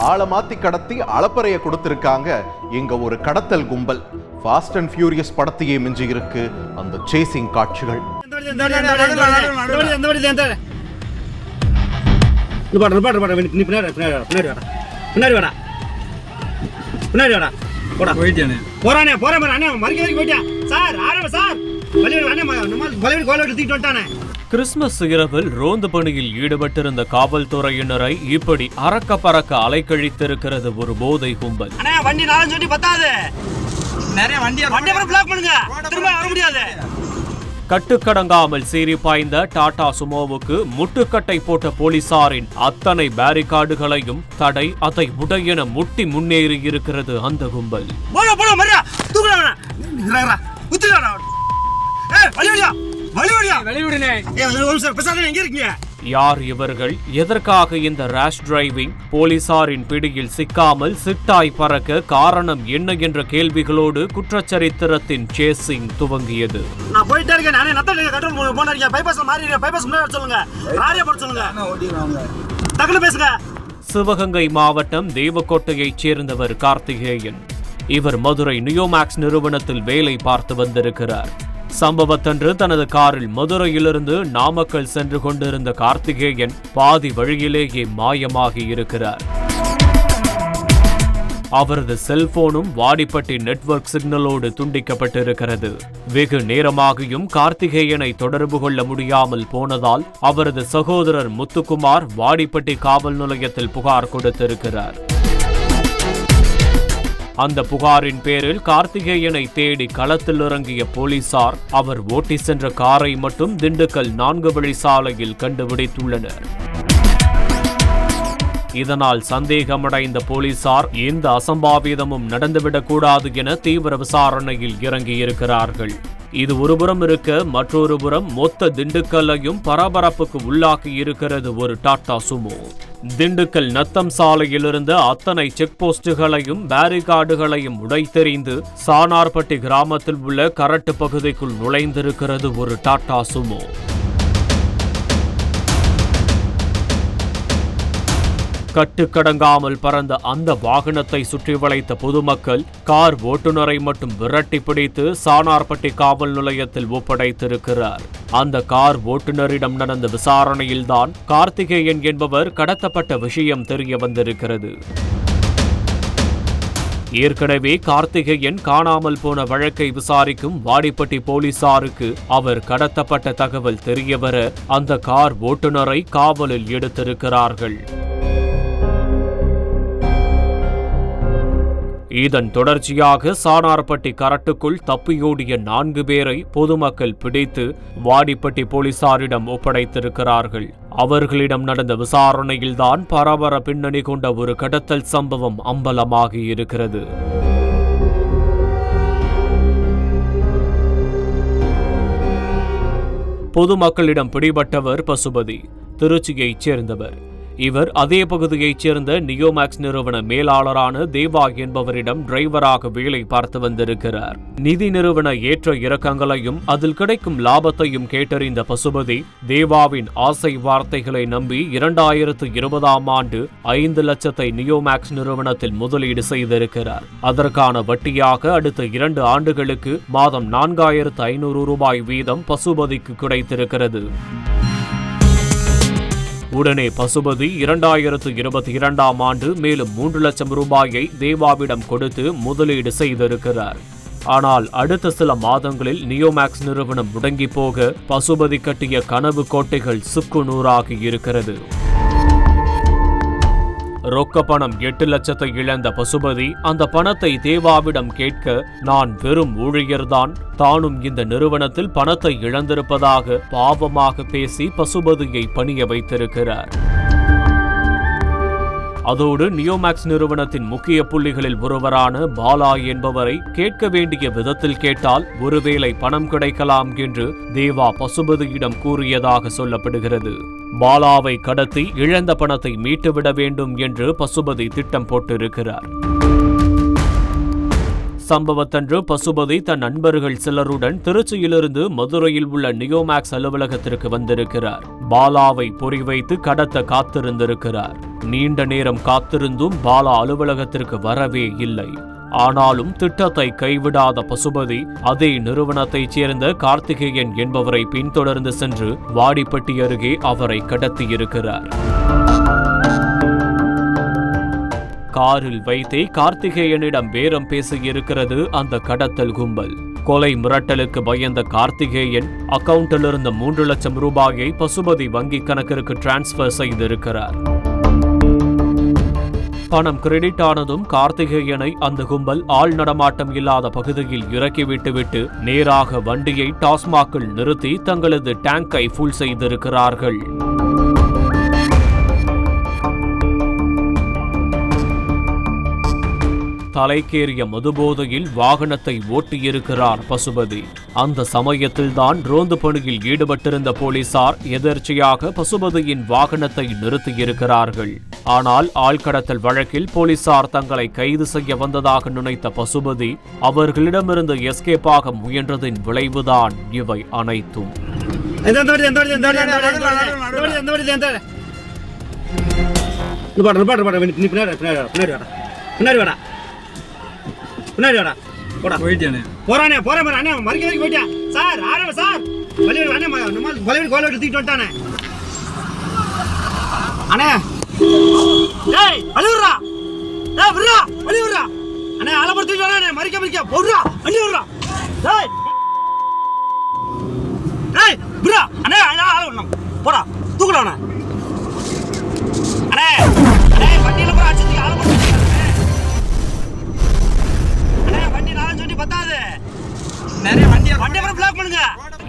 ஆளை மாத்தி கடத்தி அளப்பறைய கொடுத்திருக்காங்க இங்க ஒரு கடத்தல் கும்பல். ஃபாஸ்ட் அண்ட் ஃபியூரியஸ் படத்தையே மிஞ்சி இருக்கு அந்த சேசிங் காட்சிகள். கிறிஸ்துமஸ் இரவில் ரோந்து பணியில் ஈடுபட்டிருந்த காவல்துறையினரை இப்படி அறக்க பறக்க அலைக்கழித்திருக்கிறது ஒரு போதை கும்பல். கட்டுக்கடங்காமல் சீறி பாய்ந்த டாடா சுமோவுக்கு முட்டுக்கட்டை போட்ட போலீசாரின் அத்தனை பேரிகார்டுகளையும் தடை அதை உடையென முட்டி முன்னேறி இருக்கிறது அந்த கும்பல். யார் இவர்கள்? எதற்காக இந்த ரேஷ் டிரைவிங்? போலீசாரின் பிடியில் சிக்காமல் சிட்டாய் பறக்க காரணம் என்ன என்ற கேள்விகளோடு குற்றச்சரித்திரத்தின் சேசிங் துவங்கியது. சிவகங்கை மாவட்டம் தேவக்கோட்டையைச் சேர்ந்தவர் கார்த்திகேயன். இவர் மதுரை நியோமேக்ஸ் நிறுவனத்தில் வேலை பார்த்து வந்திருக்கிறார். சம்பவத்தன்று தனது காரில் மதுரையிலிருந்து நாமக்கல் சென்று கொண்டிருந்த கார்த்திகேயன் பாதி வழியிலேயே மாயமாகி இருக்கிறார். அவரது செல்போனும் வாடிப்பட்டி நெட்வொர்க் சிக்னலோடு துண்டிக்கப்பட்டிருக்கிறது. வெகு நேரமாகியும் கார்த்திகேயனை தொடர்பு கொள்ள முடியாமல் போனதால் அவரது சகோதரர் முத்துக்குமார் வாடிப்பட்டி காவல் நிலையத்தில் புகார் கொடுத்திருக்கிறார். அந்த புகாரின் பேரில் கார்த்திகேயனை தேடி களத்தில் இறங்கிய போலீசார் அவர் ஓட்டி சென்ற காரை மட்டும் திண்டுக்கல் 4 வழி சாலையில் கண்டுபிடித்துள்ளனர். இதனால் சந்தேகமடைந்த போலீசார் இந்த அசம்பாவிதமும் நடந்துவிடக்கூடாது என தீவிர விசாரணையில் இறங்கியிருக்கிறார்கள். இது ஒருபுறம் இருக்க மற்றொரு புறம் மொத்த திண்டுக்கல்லையும் பரபரப்புக்கு உள்ளாக்கி இருக்கிறது ஒரு டாடா சுமோ. திண்டுக்கல் நத்தம் சாலையிலிருந்த அத்தனை செக் போஸ்டுகளையும் பேரிகார்டுகளையும் உடைத்தெறிந்து சானார்பட்டி கிராமத்தில் உள்ள கரட்டு பகுதிக்குள் நுழைந்திருக்கிறது ஒரு டாடா சுமோ. கட்டுக்கடங்காமல் பறந்த அந்த வாகனத்தை சுற்றி வளைத்த பொதுமக்கள் கார் ஓட்டுநரை மட்டும் விரட்டி பிடித்து சானார்பட்டி காவல் நிலையத்தில் ஒப்படைத்திருக்கிறார். அந்த கார் ஓட்டுநரிடம் நடந்த விசாரணையில்தான் கார்த்திகேயன் என்பவர் கடத்தப்பட்ட விஷயம் தெரிய வந்திருக்கிறது. ஏற்கனவே கார்த்திகேயன் காணாமல் போன வழக்கை விசாரிக்கும் வாடிப்பட்டி போலீசாருக்கு அவர் கடத்தப்பட்ட தகவல் தெரியவர அந்த கார் ஓட்டுநரை காவலில் எடுத்திருக்கிறார்கள். இதன் தொடர்ச்சியாக சானார்பட்டி கரட்டுக்குள் தப்பியோடிய 4 பேரை பொதுமக்கள் பிடித்து வாடிப்பட்டி போலீசாரிடம் ஒப்படைத்திருக்கிறார்கள். அவர்களிடம் நடந்த விசாரணையில்தான் பரபர பின்னணி கொண்ட ஒரு கடத்தல் சம்பவம் அம்பலமாகி இருக்கிறது. பொதுமக்களிடம் பிடிபட்டவர் பசுபதி, திருச்சியைச் சேர்ந்தவர். இவர் அதே பகுதியைச் சேர்ந்த நியோமேக்ஸ் நிறுவன மேலாளரான தேவா என்பவரிடம் டிரைவராக வேலை பார்த்து வந்திருக்கிறார். நிதி நிறுவன ஏற்ற இறக்கங்களையும் அதில் கிடைக்கும் லாபத்தையும் கேட்டறிந்த பசுபதி தேவாவின் ஆசை வார்த்தைகளை நம்பி 2020ஆம் ஆண்டு 5 லட்சத்தை நியோமேக்ஸ் நிறுவனத்தில் முதலீடு செய்திருக்கிறார். அதற்கான வட்டியாக அடுத்த 2 ஆண்டுகளுக்கு மாதம் 4500 ரூபாய் வீதம் பசுபதிக்கு கிடைத்திருக்கிறது. உடனே பசுபதி 2022ஆம் ஆண்டு மேலும் 3 லட்சம் ரூபாயை தேவாவிடம் கொடுத்து முதலீடு செய்திருக்கிறார். ஆனால் அடுத்த சில மாதங்களில் நியோமேக்ஸ் நிறுவனம் முடங்கி போக பசுபதி கட்டிய கனவு கோட்டைகள் சுக்குநூறாகி இருக்கிறது. ரொக்க பணம் 8 லட்சத்தை இழந்த பசுபதி அந்த பணத்தை தேவாவிடம் கேட்க நான் வெறும் ஊழியர்தான், தானும் இந்த நிறுவனத்தில் பணத்தை இழந்திருப்பதாக பாவமாக பேசி பசுபதியை பணிய வைத்திருக்கிறார். அதோடு நியோமேக்ஸ் நிறுவனத்தின் முக்கிய புள்ளிகளில் ஒருவரான பாலா என்பவரை கேட்க வேண்டிய விதத்தில் கேட்டால் ஒருவேளை பணம் கிடைக்கலாம் என்று தேவா பசுபதியிடம் கூறியதாக சொல்லப்படுகிறது. பாலாவை கடத்தி இழந்த பணத்தை மீட்டுவிட வேண்டும் என்று பசுபதி திட்டம் போட்டிருக்கிறார். சம்பவத்தன்று பசுபதி தன் நண்பர்கள் சிலருடன் திருச்சியிலிருந்து மதுரையில் உள்ள நியோமேக்ஸ் அலுவலகத்திற்கு வந்திருக்கிறார். பாலாவை பொறிவைத்து கடத்த காத்திருந்திருக்கிறார். நீண்ட நேரம் காத்திருந்தும் பாலா அலுவலகத்திற்கு வரவே இல்லை. ஆனாலும் திட்டத்தை கைவிடாத பசுபதி அதே நிறுவனத்தைச் சேர்ந்த கார்த்திகேயன் என்பவரை பின்தொடர்ந்து சென்று வாடிப்பட்டி அருகே அவரை கடத்தியிருக்கிறார். காரில் வைத்தே கார்த்திகேயனிடம் பேரம் பேசியிருக்கிறது அந்த கடத்தல் கும்பல். கொலை மிரட்டலுக்கு பயந்த கார்த்திகேயன் அக்கவுண்டிலிருந்து 3 லட்சம் ரூபாயை பசுபதி வங்கிக் கணக்கிற்கு டிரான்ஸ்பர் செய்திருக்கிறார். பணம் கிரெடிட் ஆனதும் கார்த்திகேயனை அந்த கும்பல் ஆள் நடமாட்டம் இல்லாத பகுதியில் இறக்கிவிட்டுவிட்டு நேராக வண்டியை டாஸ்மாகில் நிறுத்தி தங்களது டேங்கை ஃபுல் செய்திருக்கிறார்கள். தலைக்கேறிய மதுபோதையில் வாகனத்தை ஓட்டியிருக்கிறார் பசுபதி. அந்த சமயத்தில்தான் ரோந்து பணியில் ஈடுபட்டிருந்த போலீசார் எதர்ச்சியாக பசுபதியின் வாகனத்தை நிறுத்தியிருக்கிறார்கள். ஆனால் ஆள்கடத்தல் வழக்கில் போலீசார் தங்களை கைது செய்ய வந்ததாக நினைத்த பசுபதி அவர்களிடமிருந்து எஸ்கேப்பாக முயன்றதின் விளைவுதான் இவை அனைத்தும்.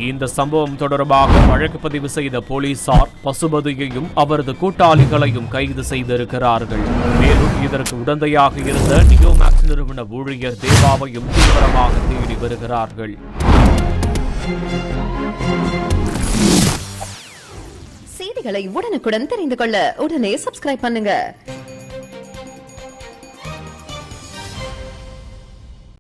இந்த சம்பவம் தொடர்பாக வழக்கு பதிவு செய்த போலீசார் பசுபதியையும் அவரது கூட்டாளிகளையும் கைது செய்திருக்கிறார்கள். மேலும் இதற்கு உடந்தையாக இருந்த நியோமேக்ஸ் நிறுவன ஊழியர் தேவாவையும் தீவிரமாக தேடி வருகிறார்கள். செய்திகளை உடனுக்குடன் தெரிந்து கொள்ள உடனே சப்ஸ்கிரைப் பண்ணுங்க.